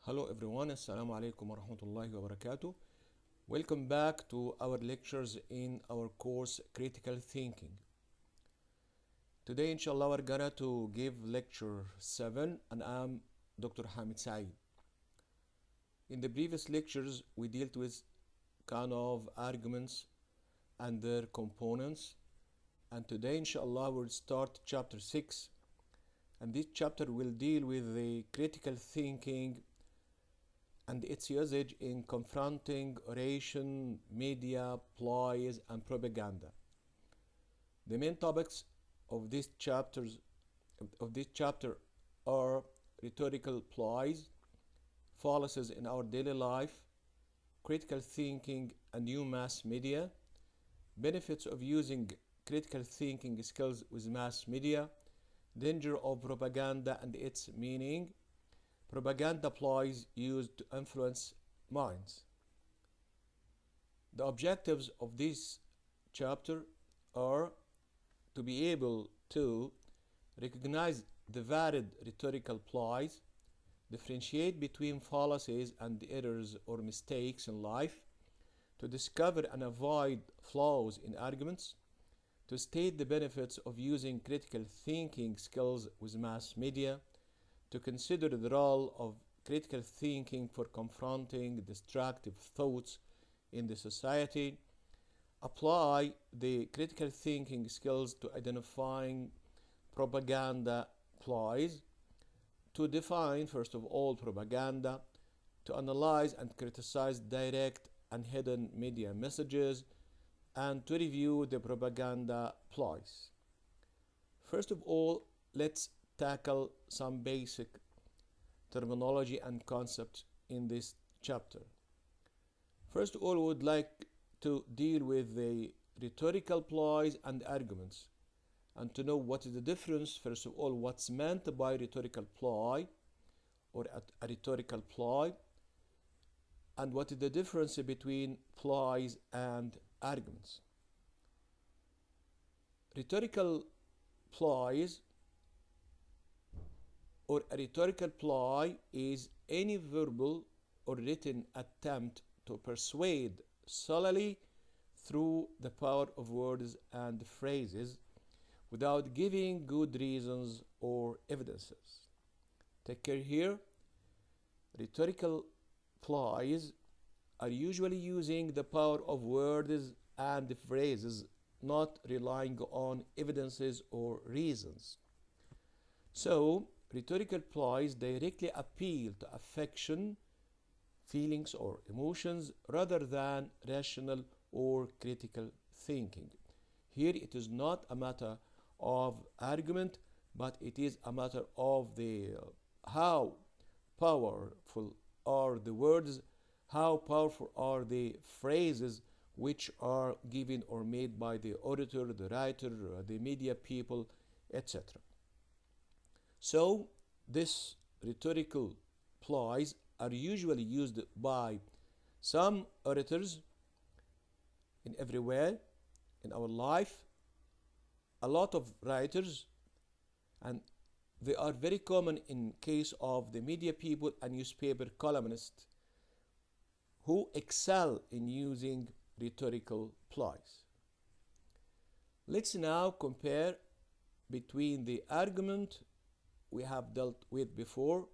Hello everyone, Assalamu alaikum wa rahmatullahi wa barakatuh. Welcome back to our lectures in our course Critical Thinking. Today inshallah we're gonna to give lecture 7 and I'm Dr. Hamid Saeed. In the previous lectures we dealt with kind of arguments and their components, and today inshallah we'll start chapter 6, and this chapter will deal with the critical thinking and its usage in confronting oration, media, ploys, and propaganda. The main topics of this chapter are rhetorical ploys, fallacies in our daily life, critical thinking and new mass media, benefits of using critical thinking skills with mass media, danger of propaganda and its meaning, propaganda ploys used to influence minds. The objectives of this chapter are to be able to recognize the varied rhetorical ploys, differentiate between fallacies and errors or mistakes in life, to discover and avoid flaws in arguments, to state the benefits of using critical thinking skills with mass media, to consider the role of critical thinking for confronting destructive thoughts in the society, apply the critical thinking skills to identifying propaganda ploys, to define first of all propaganda, to analyze and criticize direct and hidden media messages, and to review the propaganda ploys. First of all, let's tackle some basic terminology and concepts in this chapter. First of all, we would like to deal with the rhetorical ploys and arguments, and to know what is the difference, first of all, what's meant by rhetorical ploy or a rhetorical ploy, and what is the difference between ploys and arguments. Rhetorical ploys or a rhetorical ploy is any verbal or written attempt to persuade solely through the power of words and phrases without giving good reasons or evidences. Take care here. Rhetorical ploys are usually using the power of words and phrases, not relying on evidences or reasons. So, rhetorical ploys directly appeal to affection, feelings, or emotions rather than rational or critical thinking. Here it is not a matter of argument, but it is a matter of the how powerful are the words, how powerful are the phrases which are given or made by the orator, the writer, the media people, etc. So, these rhetorical ploys are usually used by some orators in everywhere in our life, a lot of writers, and they are very common in case of the media people and newspaper columnists who excel in using rhetorical ploys. Let's now compare between the argument we have dealt with before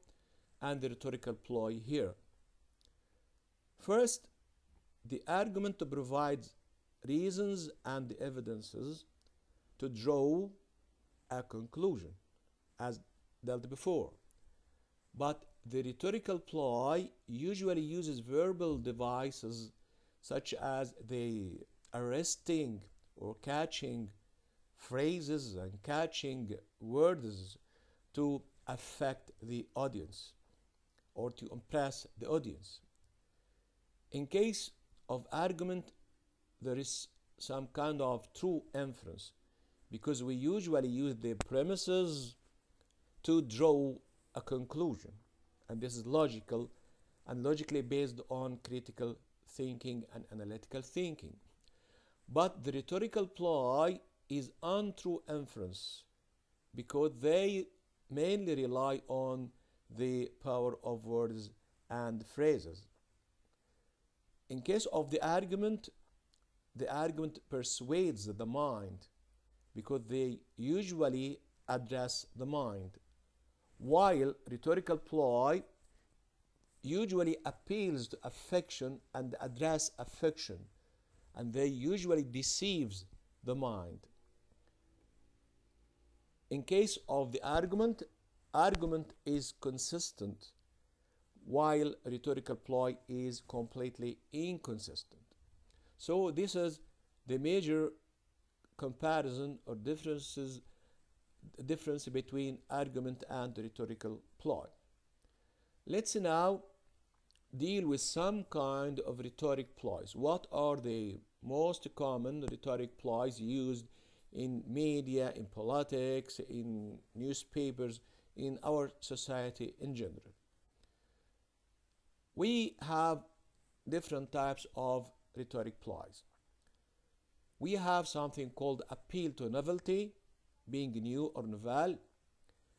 and the rhetorical ploy here. First, the argument provides reasons and evidences to draw a conclusion, as dealt before. But the rhetorical ploy usually uses verbal devices such as the arresting or catching phrases and catching words to affect the audience or to impress the audience. In case of argument, there is some kind of true inference because we usually use the premises to draw a conclusion, and this is logical and logically based on critical thinking and analytical thinking. But the rhetorical ploy is untrue inference because they mainly rely on the power of words and phrases. In case of the argument persuades the mind because they usually address the mind, while rhetorical ploy usually appeals to affection and address affection, and they usually deceives the mind. In case of the argument is consistent, while rhetorical ploy is completely inconsistent. So this is the major comparison or difference between argument and rhetorical ploy. Let's now deal with some kind of rhetoric ploys. What are the most common rhetoric ploys used in media, in politics, in newspapers, in our society in general? We have different types of rhetoric ploys. We have something called appeal to novelty, being new or novel,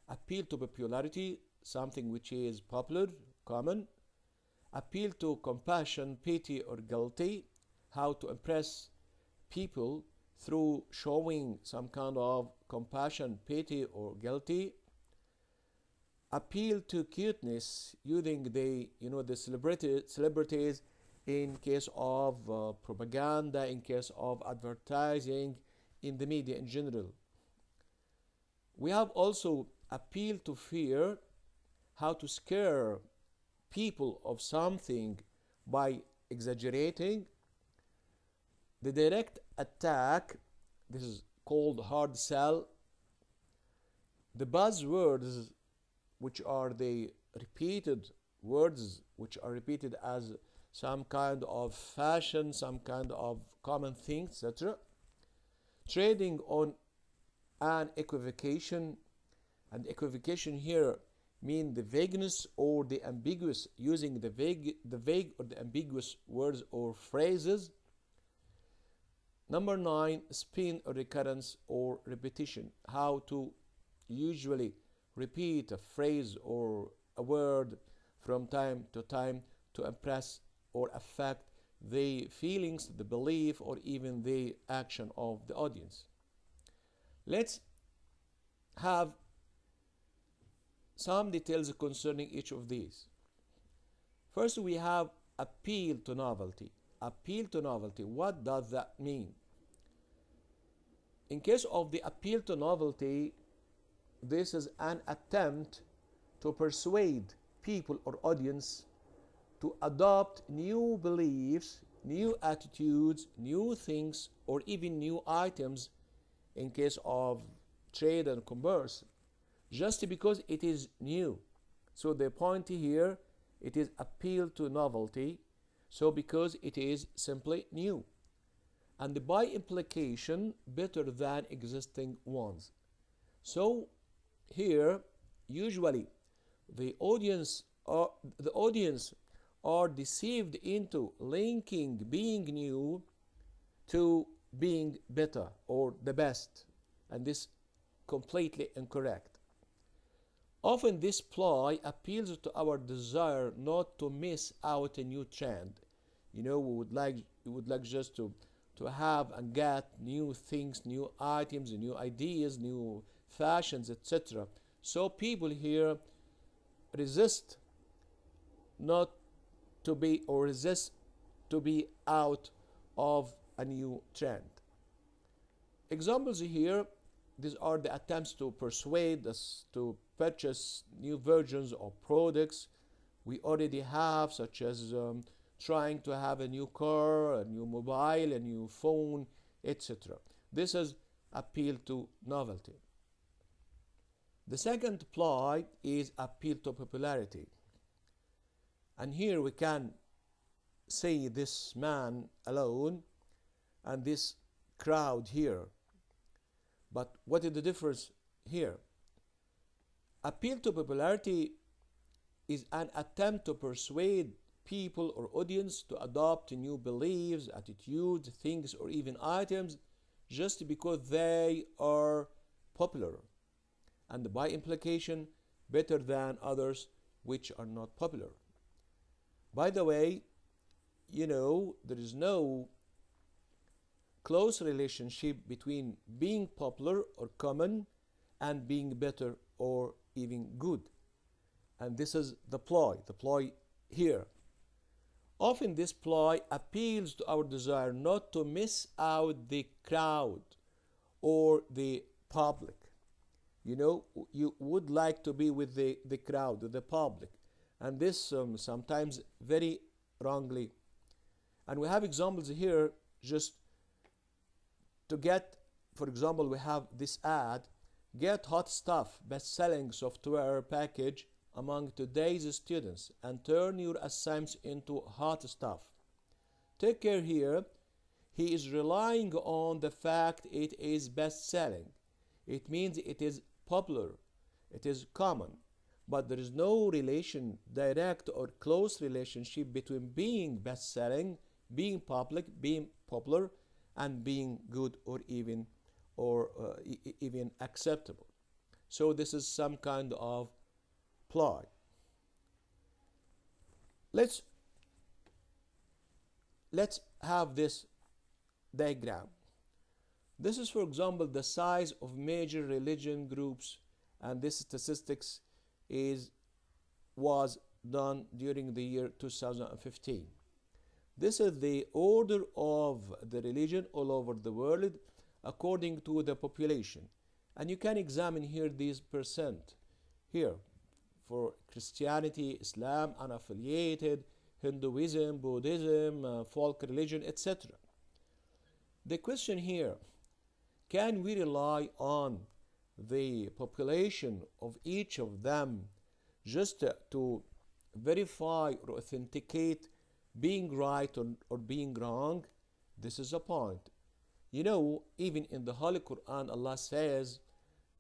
appeal to popularity, something which is popular, common, appeal to compassion, pity, or guilty, how to impress people through showing some kind of compassion, pity, or guilty, appeal to cuteness, using the celebrities in case of propaganda, in case of advertising, in the media in general. We have also appeal to fear, how to scare people of something by exaggerating. The direct attack, this is called hard sell. The buzzwords, which are the repeated words, which are repeated as some kind of fashion, some kind of common thing, etc. Trading on an equivocation, and equivocation here mean the vagueness or the ambiguous, using the vague or the ambiguous words or phrases. Number 9, spin or recurrence or repetition, how to usually repeat a phrase or a word from time to time to impress or affect the feelings, the belief, or even the action of the audience. Let's have some details concerning each of these. First, we have appeal to novelty. Appeal to novelty, what does that mean? In case of the appeal to novelty, this is an attempt to persuade people or audience to adopt new beliefs, new attitudes, new things, or even new items in case of trade and commerce, just because it is new. So the point here, it is appeal to novelty, so because it is simply new, and by implication better than existing ones. So here usually the audience are deceived into linking being new to being better or the best, and this completely incorrect. Often this ploy appeals to our desire not to miss out a new trend. We would like just to have and get new things, new items, new ideas, new fashions, etc. So people here resist not to be, or resist to be out of a new trend. Examples here, these are the attempts to persuade us to purchase new versions of products we already have, such as trying to have a new car, a new mobile, a new phone, etc. This is appeal to novelty. The second ploy is appeal to popularity. And here we can see this man alone and this crowd here. But what is the difference here? Appeal to popularity is an attempt to persuade people or audience to adopt new beliefs, attitudes, things, or even items just because they are popular, and by implication better than others which are not popular. By the way, you know, there is no close relationship between being popular or common and being better or even good. And this is the ploy here. Often this ploy appeals to our desire not to miss out the crowd or the public. You know, you would like to be with the crowd, with the public. And this sometimes very wrongly. And we have examples here just to get, for example, we have this ad, get hot stuff, best-selling software package among today's students and turn your assignments into hot stuff. Take care here. He is relying on the fact it is best-selling. It means it is popular, it is common, but there is no relation, direct or close relationship between being best-selling, being public, being popular, and being good or even acceptable. So this is some kind of ploy. Let's have this diagram. This is, for example, the size of major religion groups, and this statistics was done during the year 2015. This is the order of the religion all over the world according to the population. And you can examine here these percent here for Christianity, Islam, unaffiliated, Hinduism, Buddhism, folk religion, etc. The question here, can we rely on the population of each of them just to verify or authenticate being right or being wrong? This is a point. You know, even in the Holy Quran, Allah says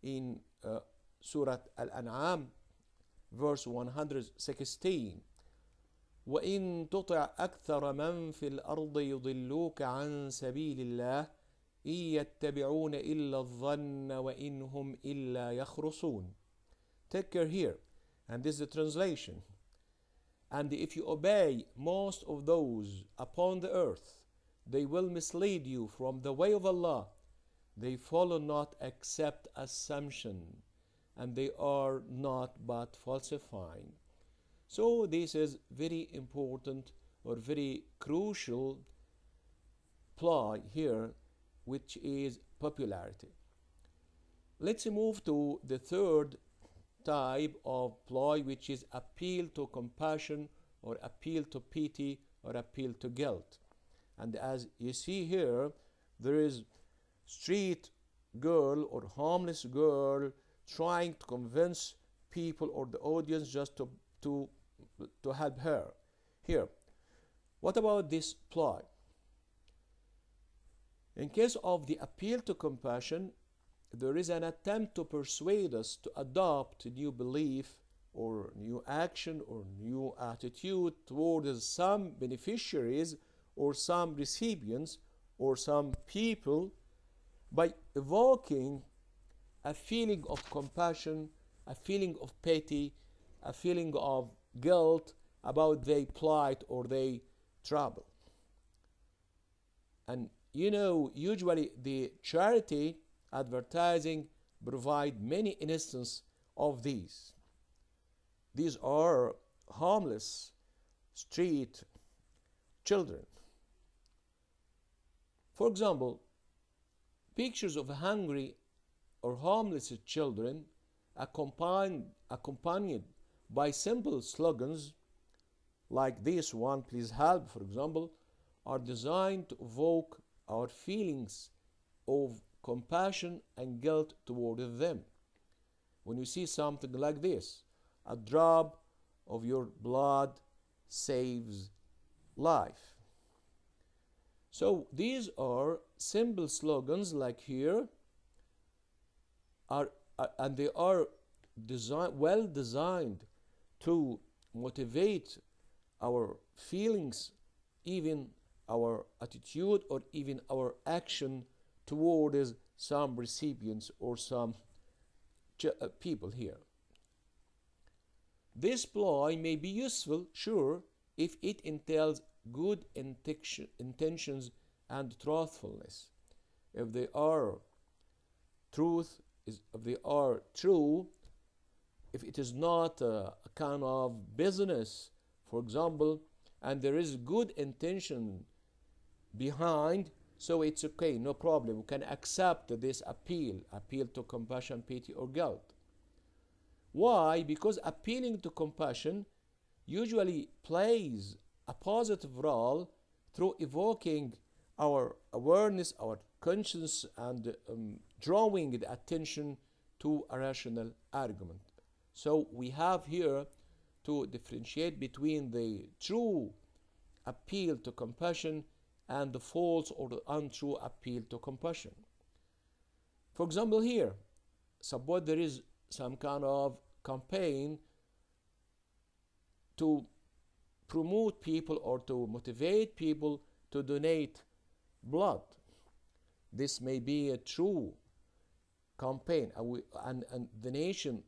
in Surah Al-An'am, verse 116, وَإِن تُطِعْ أَكْثَرَ مَنْ فِي الْأَرْضِ يُضِلُّوكَ عَنْ سَبِيلِ اللَّهِ إِن يَتَّبِعُونَ إِلَّا الظَّنَّ وَإِنْ هُمْ إِلَّا يَخْرُصُونَ. Take care here, and this is the translation. And if you obey most of those upon the earth, they will mislead you from the way of Allah. They follow not except assumption, and they are not but falsifying. So this is very important or very crucial ploy here, which is popularity. Let's move to the third type of ploy, which is appeal to compassion or appeal to pity or appeal to guilt. And as you see here, there is street girl or homeless girl trying to convince people or the audience just to help her. Here, what about this ploy? In case of the appeal to compassion, there is an attempt to persuade us to adopt a new belief or new action or new attitude towards some beneficiaries or some recipients or some people by evoking a feeling of compassion, a feeling of pity, a feeling of guilt about their plight or their trouble. And you know, usually the charity advertising provide many instances of these. These are homeless street children. For example, pictures of hungry or homeless children accompanied by simple slogans like this one, please help, for example, are designed to evoke our feelings of compassion and guilt toward them. When you see something like this, a drop of your blood saves life. So these are simple slogans like here, and they are well designed to motivate our feelings, even our attitude or even our action towards some recipients or some people here. This ploy may be useful, sure, if it entails good intentions and truthfulness. If they are if they are true, if it is not a kind of business, for example, and there is good intention behind, so it's okay, no problem. We can accept this appeal to compassion, pity, or guilt. Why? Because appealing to compassion usually plays a positive role through evoking our awareness, our conscience, and drawing the attention to a rational argument. So we have here to differentiate between the true appeal to compassion and the false or the untrue appeal to compassion. For example, here, suppose there is some kind of campaign to promote people or to motivate people to donate blood. This may be a true campaign, and the nation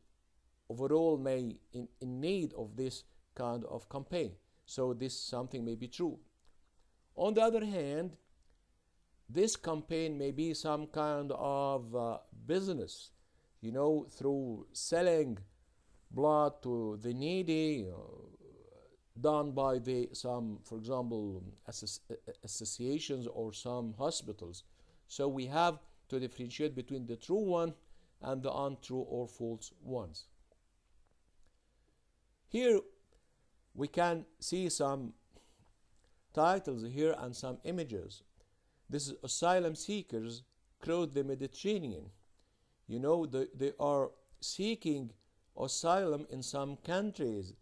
overall may in need of this kind of campaign. So this something may be true. On the other hand, this campaign may be some kind of business, through selling blood to the needy, done by some, for example, associations or some hospitals. So we have to differentiate between the true one and the untrue or false ones. Here we can see some titles here and some images. This is asylum seekers cross the Mediterranean. They are seeking asylum in some countries,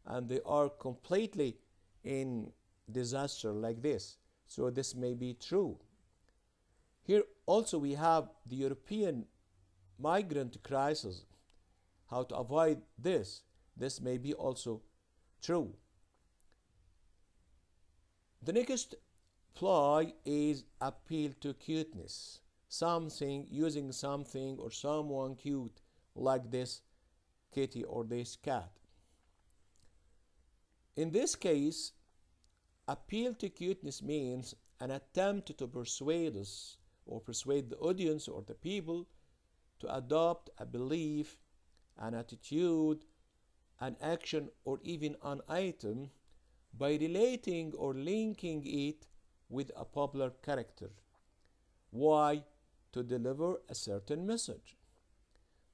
and they are completely in disaster like this. So this may be true. Here also we have the European migrant crisis. How to avoid this? This may be also true. The next ploy is appeal to cuteness. Using something or someone cute, like this kitty or this cat. In this case, appeal to cuteness means an attempt to persuade us or persuade the audience or the people to adopt a belief, an attitude, an action, or even an item by relating or linking it with a popular character. Why? To deliver a certain message.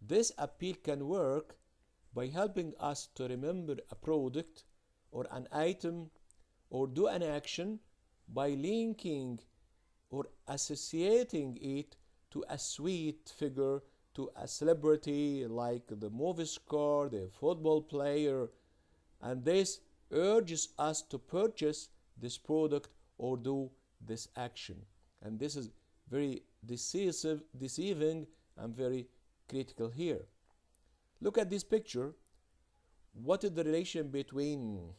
This appeal can work by helping us to remember a product or an item or do an action by linking or associating it to a sweet figure, to a celebrity like the movie star, the football player, and this urges us to purchase this product or do this action. And this is very deceiving and very critical here. Look at this picture. What is the relation between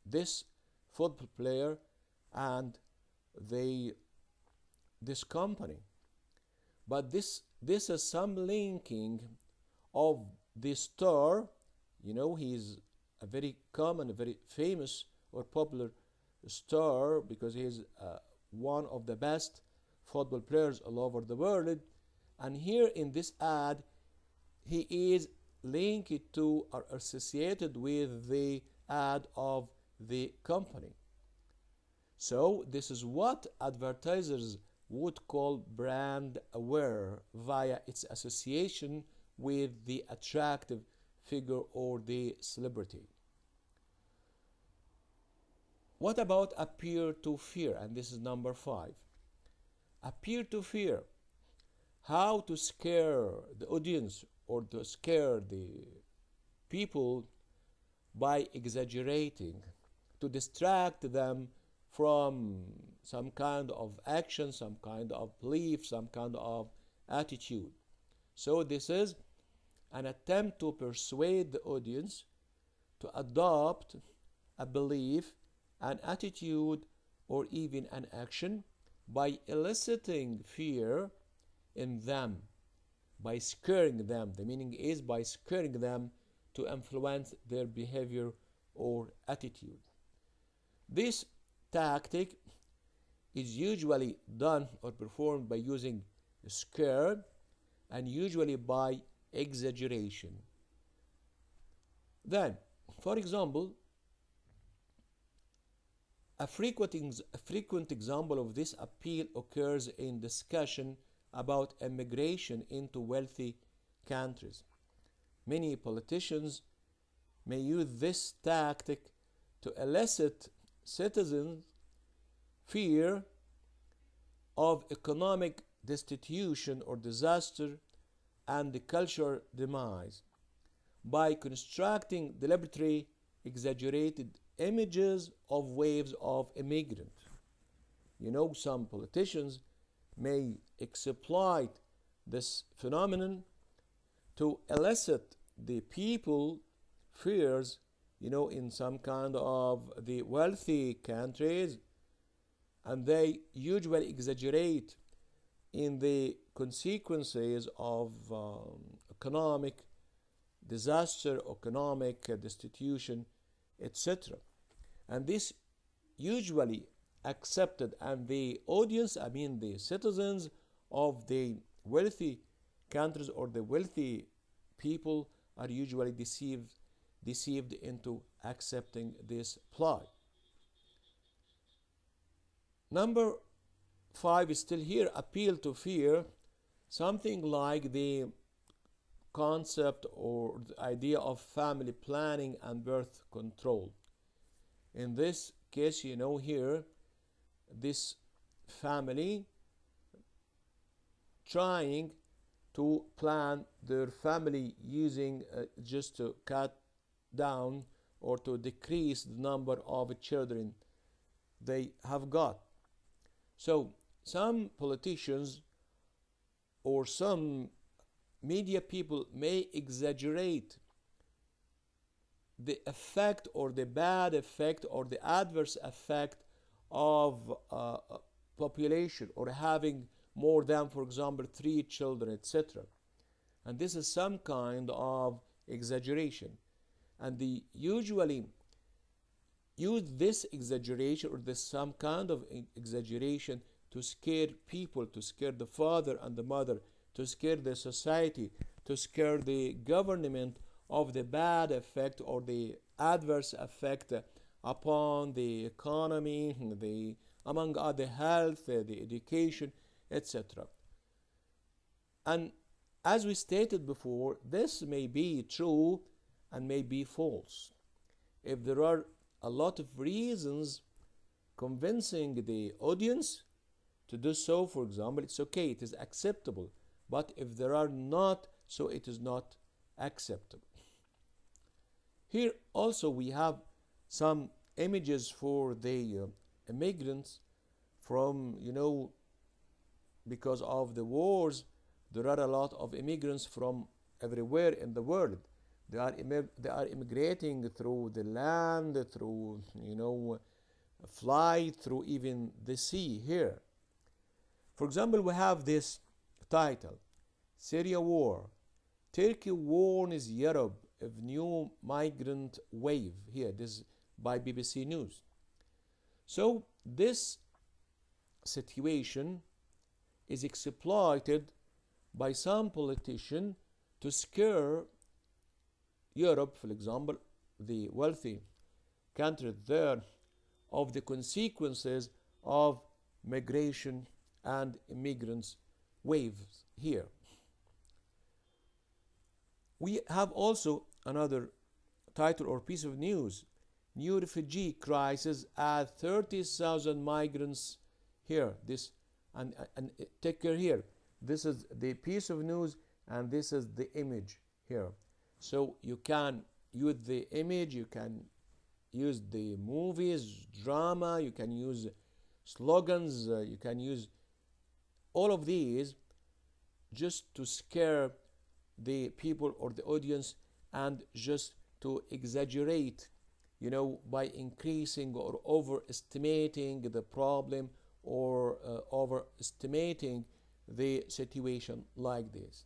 this football player and this company? But this is some linking of the star. He's a very common, a very famous or popular star because he's one of the best football players all over the world. And here in this ad, he is linked to or associated with the ad of the company. So this is what advertisers would call brand aware via its association with the attractive figure or the celebrity. What about appear to fear? And this is number 5. Appear to fear. How to scare the audience or to scare the people by exaggerating, to distract them from some kind of action, some kind of belief, some kind of attitude. So this is an attempt to persuade the audience to adopt a belief, an attitude, or even an action by eliciting fear in them, by scaring them. The meaning is by scaring them to influence their behavior or attitude. This tactic is usually done or performed by using scare and usually by exaggeration. Then, for example, a frequent example of this appeal occurs in discussion about immigration into wealthy countries. Many politicians may use this tactic to elicit citizens' fear of economic destitution or disaster and the cultural demise by constructing deliberately exaggerated images of waves of immigrants. You know, some politicians may exploit this phenomenon to elicit the people fears, you know, in some kind of the wealthy countries, and they usually exaggerate in the consequences of economic disaster, economic destitution, etc. And this usually accepted, and the audience, I mean the citizens of the wealthy countries or the wealthy people, are usually deceived into accepting this ploy. Number 5 is still here, appeal to fear, something like the concept or the idea of family planning and birth control. In this case, you know, here, this family trying to plan their family using just to cut down or to decrease the number of children they have got. So some politicians or some media people may exaggerate the effect or the bad effect or the adverse effect of population or having more than, for example, 3 children, etc. And this is some kind of exaggeration. And they usually use this exaggeration or this some kind of exaggeration to scare people, to scare the father and the mother, to scare the society, to scare the government of the bad effect or the adverse effect upon the economy, among other health, the education, etc. And as we stated before, this may be true and may be false. If there are a lot of reasons convincing the audience to do so, for example, it's okay, it is acceptable. But if there are not, so it is not acceptable. Here also we have some images for the immigrants from, you know, because of the wars, there are a lot of immigrants from everywhere in the world. They are immigrating through the land, through, you know, flight, through even the sea here. For example, we have this title, Syria War. Turkey warns Europe of new migrant wave. Here, this is by BBC News. So this situation is exploited by some politician to scare Europe, for example, the wealthy country there, of the consequences of migration and immigrants waves here. We have also another title or piece of news. New refugee crisis adds 30,000 migrants here. This and take care here. This is the piece of news and this is the image here. So you can use the image, you can use the movies, drama, you can use slogans, you can use all of these just to scare the people or the audience and just to exaggerate, you know, by increasing or overestimating the problem or overestimating the situation like this.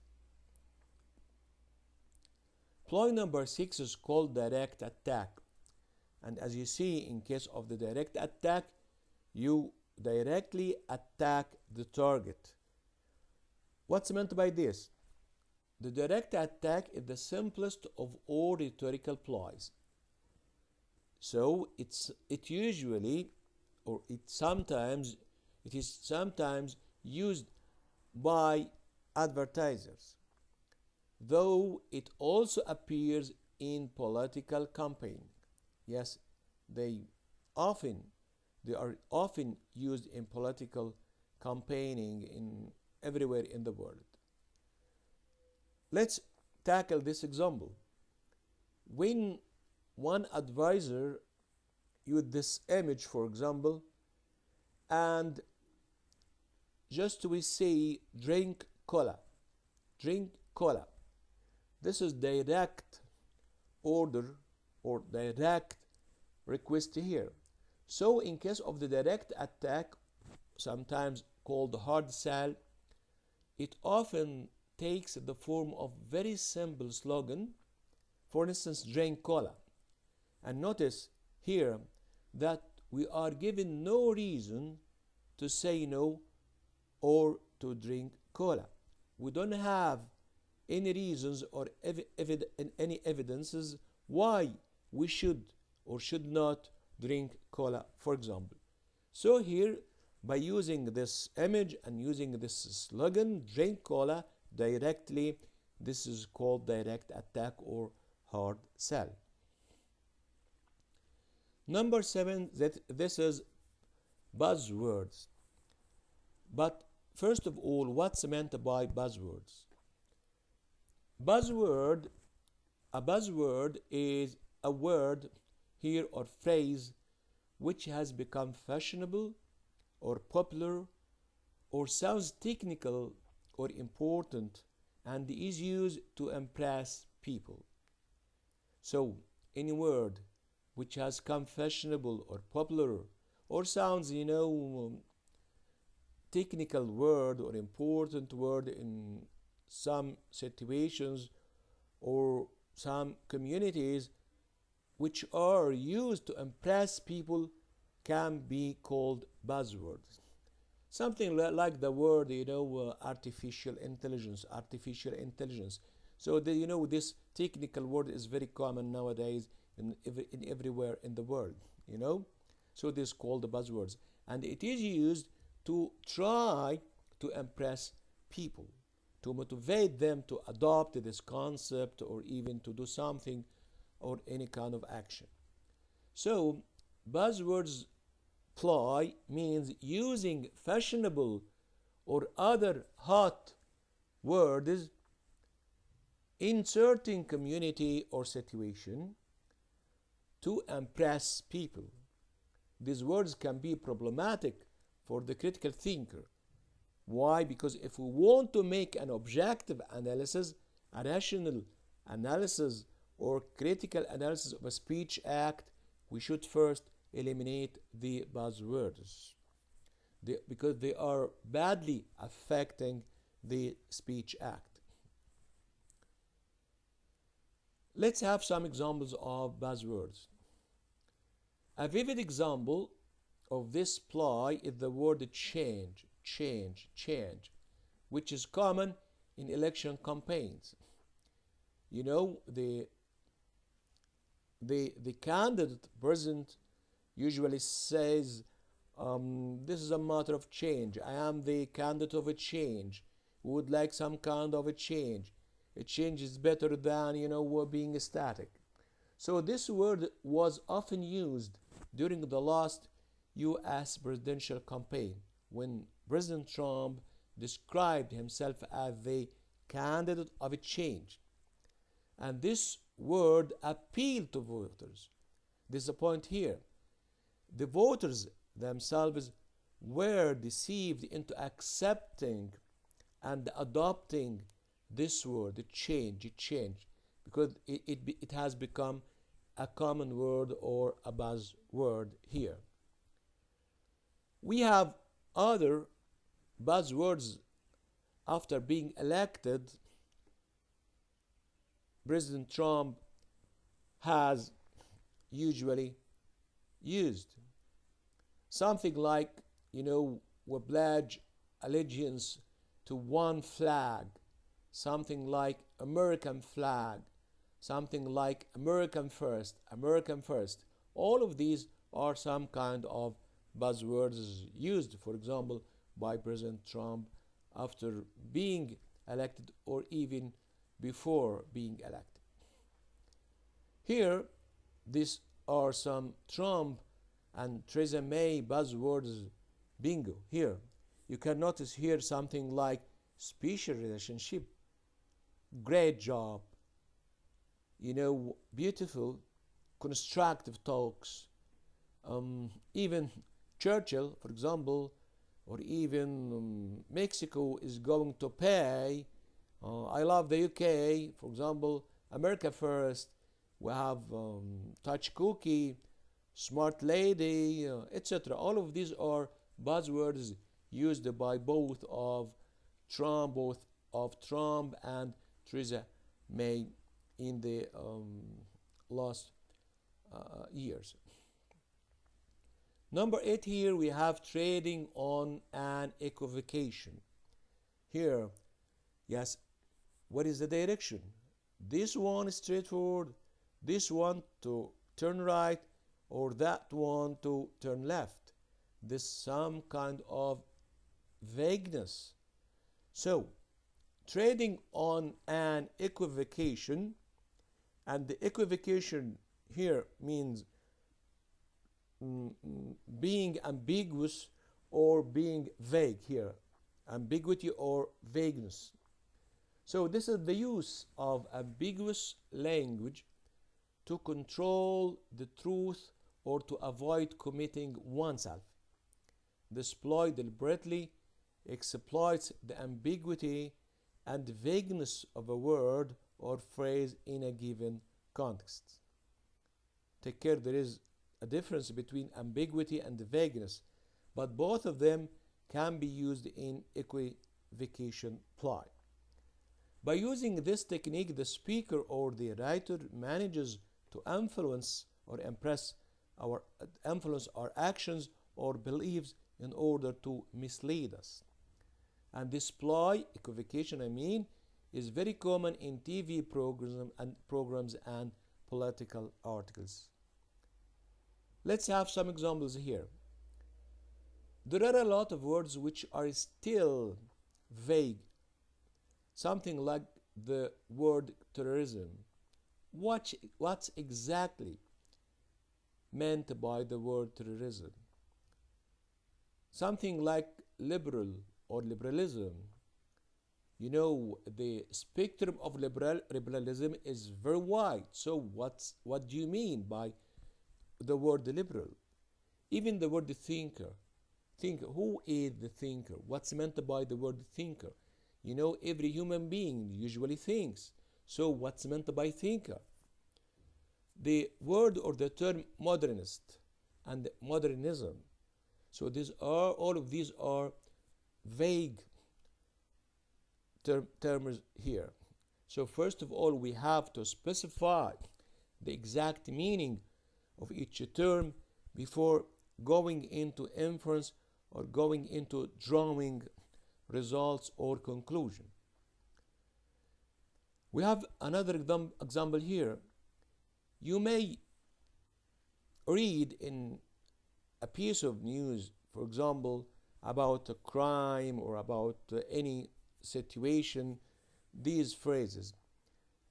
Ploy number 6 is called direct attack. And as you see, in case of the direct attack, you directly attack the target. What's meant by this? The direct attack is the simplest of all rhetorical ploys. So it is sometimes used by advertisers, though it also appears in political campaigning. Yes, they are often used in political campaigning everywhere in the world. Let's tackle this example. When one advisor used this image, for example, and just we say drink cola. This is direct order or direct request here. So in case of the direct attack, sometimes called hard sell, it often takes the form of very simple slogan. For instance, drink cola. And notice here that we are given no reason to say no or to drink cola. We don't have any reasons or any evidences why we should or should not drink cola, for example. So here, by using this image and using this slogan, drink cola, directly, this is called direct attack or hard sell. Number 7, this is buzzwords. But first of all, what's meant by buzzwords? A buzzword is a word here or phrase which has become fashionable or popular or sounds technical or important and is used to impress people. So any word which has become fashionable or popular or sounds, technical word or important word in some situations or some communities which are used to impress people can be called buzzwords. Something like the word, artificial intelligence. So this technical word is very common nowadays in everywhere in the world, So this is called the buzzwords. And it is used to try to impress people, to motivate them to adopt this concept or even to do something or any kind of action. So buzzwords ploy means using fashionable or other hot words in certain community or situation to impress people. These words can be problematic for the critical thinker. Why? Because if we want to make an objective analysis, a rational analysis or critical analysis of a speech act, we should first eliminate the buzzwords because they are badly affecting the speech act. Let's have some examples of buzzwords. A vivid example of this ploy is the word change, which is common in election campaigns. The candidate present usually says, this is a matter of change. I am the candidate of a change. We would like some kind of a change. A change is better than, being static. So this word was often used during the last U.S. presidential campaign when President Trump described himself as the candidate of a change. And this word appealed to voters. This is the point here. The voters themselves were deceived into accepting and adopting this word, change, because it has become a common word or a buzzword here. We have other buzzwords. After being elected, President Trump has usually used. Something like, we pledge allegiance to one flag, something like American flag, something like American first, American first. All of these are some kind of buzzwords used, for example, by President Trump after being elected or even before being elected. Here, these are some Trump and Theresa May buzzwords bingo. Here, you can notice here something like special relationship, great job, beautiful, constructive talks, even Churchill, for example, or even Mexico is going to pay. I love the UK, for example, America first. We have touch cookie, smart lady, etc. All of these are buzzwords used by both of Trump and Theresa May in the last years. Number 8 here we have trading on an equivocation. Here, yes, what is the direction? This one is straightforward, this one to turn right, or that one to turn left. This some kind of vagueness. So, trading on an equivocation, and the equivocation here means being ambiguous or being vague here, ambiguity or vagueness. So this is the use of ambiguous language to control the truth or to avoid committing oneself. This ploy deliberately exploits the ambiguity and vagueness of a word or phrase in a given context. Take care, there is a difference between ambiguity and vagueness, but both of them can be used in equivocation ploy. By using this technique, the speaker or the writer manages to influence our actions or beliefs in order to mislead us. And this ploy, equivocation is very common in TV programs and political articles. Let's have some examples here. There are a lot of words which are still vague. Something like the word terrorism. What's exactly meant by the word terrorism? Something like liberal or liberalism. The spectrum of liberalism is very wide. So what do you mean by the word liberal? Even the word thinker. Who is the thinker? What's meant by the word thinker? Every human being usually thinks. So what's meant by thinker? The word or the term modernist and modernism. So all of these are vague terms here. So first of all, we have to specify the exact meaning of each term before going into inference or going into drawing results or conclusion. We have another example here. You may read in a piece of news, for example, about a crime or about any situation, these phrases.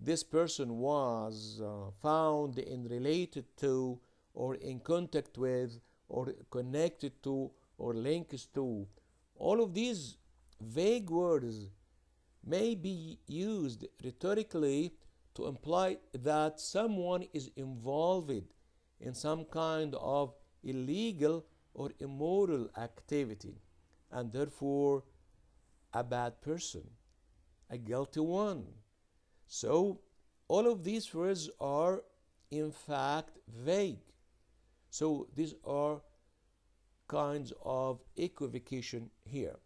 This person was found in related to or in contact with or connected to or links to. All of these vague words may be used rhetorically to imply that someone is involved in some kind of illegal or immoral activity and therefore a bad person, a guilty one. So all of these phrases are in fact vague. So these are kinds of equivocation here.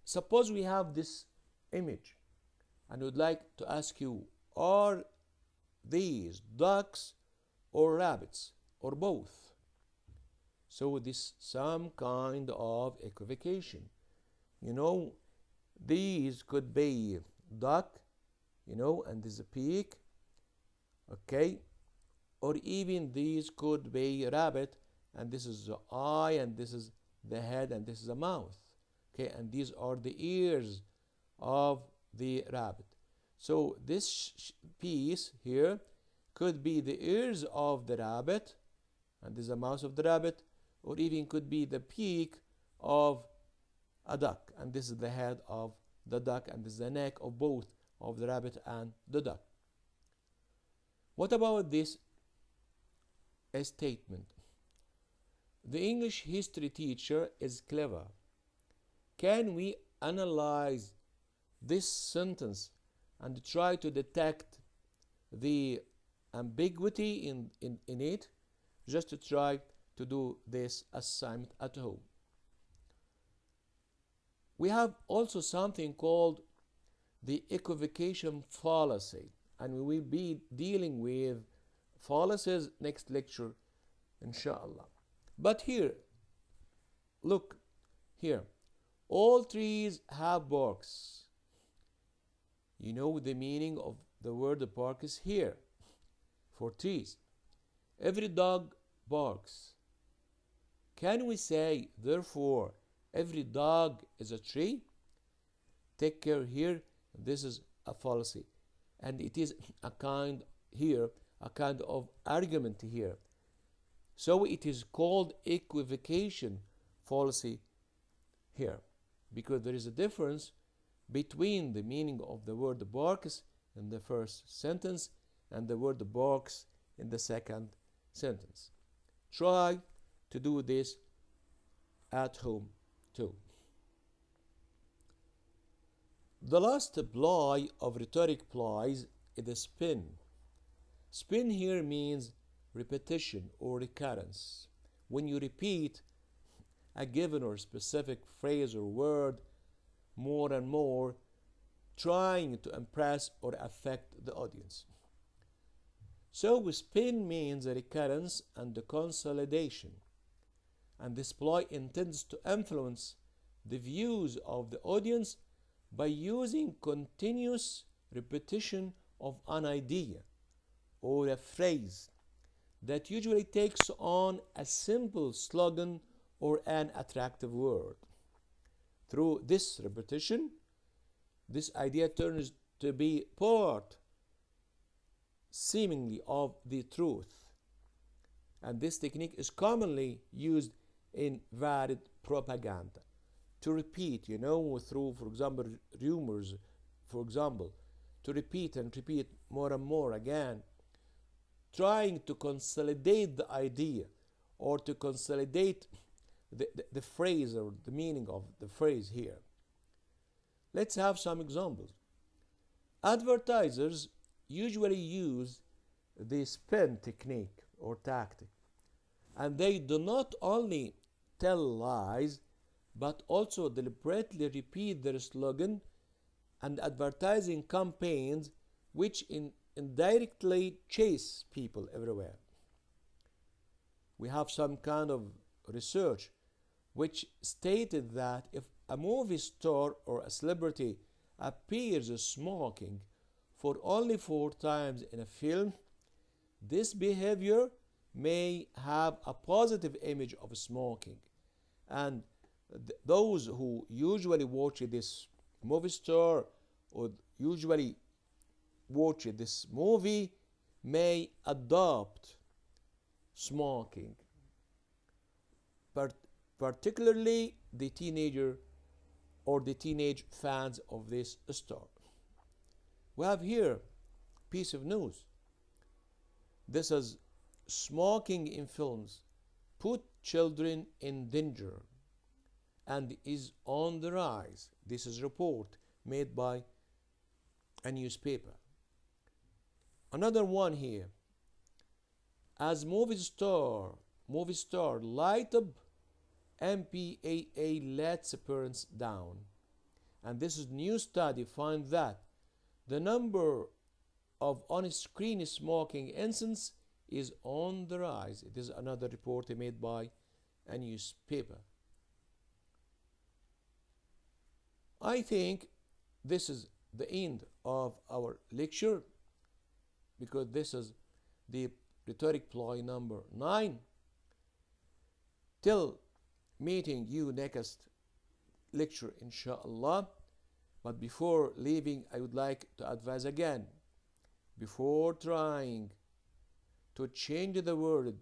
Suppose we have this image and would like to ask you, are these ducks or rabbits or both. So this some kind of equivocation. You know, these could be duck, you know, and this is a pig, okay, or even these could be rabbit, and this is the eye, and this is the head, and this is the mouth, okay, and these are the ears of the rabbit. So this piece here could be the ears of the rabbit, and this is the mouth of the rabbit, or even could be the beak of a duck, and this is the head of the duck, and this is the neck of both of the rabbit and the duck. What about this statement? The English history teacher is clever. Can we analyze this sentence and try to detect the ambiguity in it, just to try to do this assignment at home? We have also something called the equivocation fallacy, and we will be dealing with fallacies next lecture, inshallah. But here, look here, all trees have barks. You know the meaning of the word bark is here for trees. Every dog barks. Can we say, therefore, every dog is a tree? Take care here, this is a fallacy, and it is a kind of argument here. So it is called equivocation fallacy here, because there is a difference between the meaning of the word barks in the first sentence and the word barks in the second sentence. Try to do this at home too. The last ploy of rhetoric ploys is the spin. Spin here means repetition or recurrence. When you repeat a given or specific phrase or word more and more, trying to impress or affect the audience. So spin means a recurrence and a consolidation, and this ploy intends to influence the views of the audience by using continuous repetition of an idea or a phrase that usually takes on a simple slogan or an attractive word. Through this repetition, this idea turns to be part, seemingly, of the truth. And this technique is commonly used in varied propaganda. To repeat, you know, through, for example, rumors, for example, to repeat and repeat more and more again, trying to consolidate the idea or to consolidate the phrase or the meaning of the phrase here. Let's have some examples. Advertisers usually use the spin technique or tactic, and they do not only tell lies but also deliberately repeat their slogan and advertising campaigns which indirectly chase people everywhere. We have some kind of research which stated that if a movie star or a celebrity appears smoking for only 4 times in a film, this behavior may have a positive image of smoking, and those who usually watch this movie star or usually watch this movie may adopt smoking, particularly the teenager or the teenage fans of this star. We have here piece of news. This is smoking in films put children in danger and is on the rise. This is a report made by a newspaper. Another one here. As movie star light up MPAA lets parents down. And this is new study find that the number of on-screen smoking incidents is on the rise. It is another report made by a newspaper. I think this is the end of our lecture, because this is the rhetoric ploy number 9. Till meeting you next lecture, inshallah. But before leaving, I would like to advise again, before trying to change the world,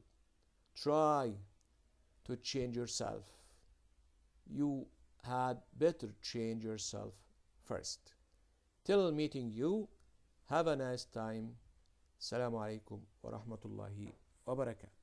try to change yourself. You had better change yourself first. Till meeting you, have a nice time. Assalamu alaikum wa rahmatullahi wa barakatuh.